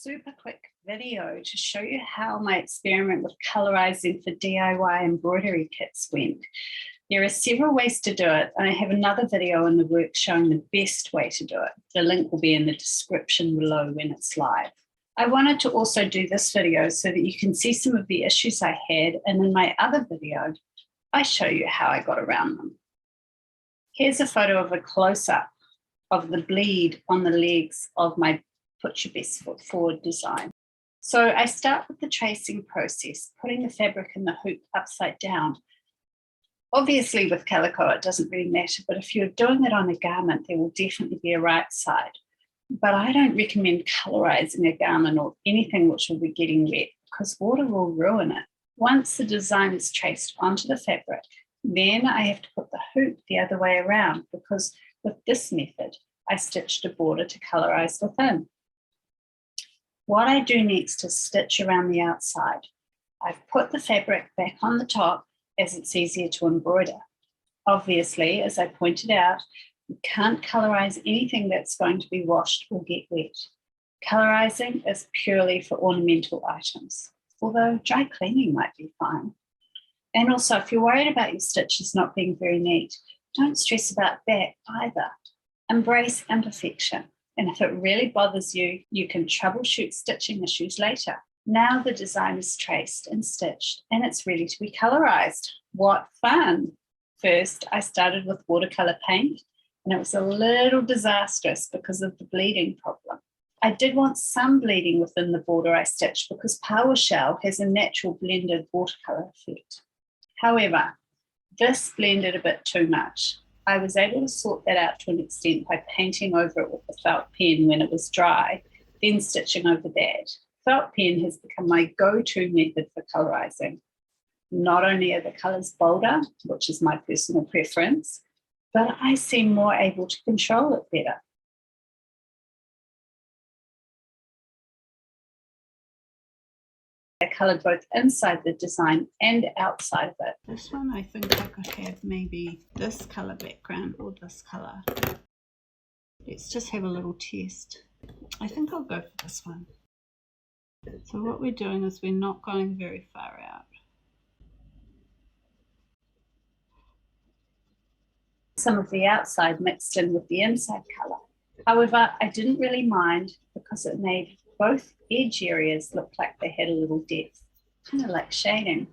super quick video to show you how my experiment with colorizing for DIY embroidery kits went. There are several ways to do it, and I have another video in the works showing the best way to do it. The link will be in the description below when it's live. I wanted to also do this video so that you can see some of the issues I had, and in my other video, I show you how I got around them. Here's a photo of a close-up of the bleed on the legs of my Put Your Best Foot Forward design. So I start with the tracing process, putting the fabric in the hoop upside down. Obviously with calico, it doesn't really matter, but if you're doing it on a garment, there will definitely be a right side. But I don't recommend colorizing a garment or anything which will be getting wet because water will ruin it. Once the design is traced onto the fabric, then I have to put the hoop the other way around because with this method, I stitched a border to colorize within. What I do next is stitch around the outside. I've put the fabric back on the top as it's easier to embroider. Obviously, as I pointed out, you can't colorize anything that's going to be washed or get wet. Colorizing is purely for ornamental items, although dry cleaning might be fine. And also, if you're worried about your stitches not being very neat, don't stress about that either. Embrace imperfection. And if it really bothers you, you can troubleshoot stitching issues later. Now the design is traced and stitched, and it's ready to be colorized. What fun! First, I started with watercolor paint, and it was a little disastrous because of the bleeding problem. I did want some bleeding within the border I stitched because PowerShell has a natural blended watercolor effect. However, this blended a bit too much. I was able to sort that out to an extent by painting over it with the felt pen when it was dry, then stitching over that. Felt pen has become my go-to method for colorizing. Not only are the colors bolder, which is my personal preference, but I seem more able to control it better. I coloured both inside the design and outside of it. This one I think I could have maybe this colour background or this colour. Let's just have a little test. I think I'll go for this one. So what we're doing is we're not going very far out. Some of the outside mixed in with the inside colour. However, I didn't really mind because it made both edge areas look like they had a little depth, kind of like shading.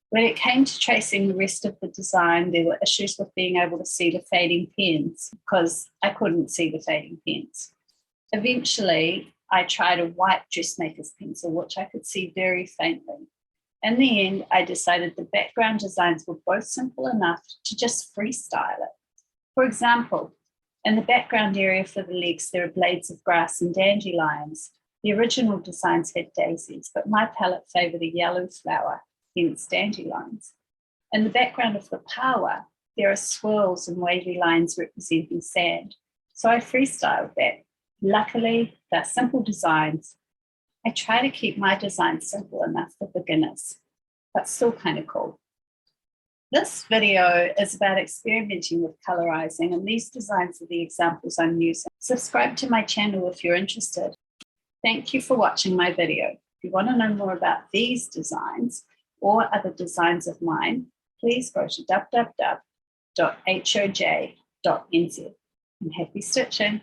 When it came to tracing the rest of the design, there were issues with being able to see the fading pens because I couldn't see the fading pens. Eventually, I tried a white dressmaker's pencil, which I could see very faintly. In the end, I decided the background designs were both simple enough to just freestyle it. For example, in the background area for the legs, there are blades of grass and dandelions. The original designs had daisies, but my palette favoured a yellow flower, hence dandelions. In the background of the power, there are swirls and wavy lines representing sand. So I freestyled that. Luckily, they're simple designs. I try to keep my designs simple enough for beginners, but still kind of cool. This video is about experimenting with colorizing, and these designs are the examples I'm using. Subscribe to my channel if you're interested. Thank you for watching my video. If you want to know more about these designs or other designs of mine, please go to www.hoj.nz. And happy stitching!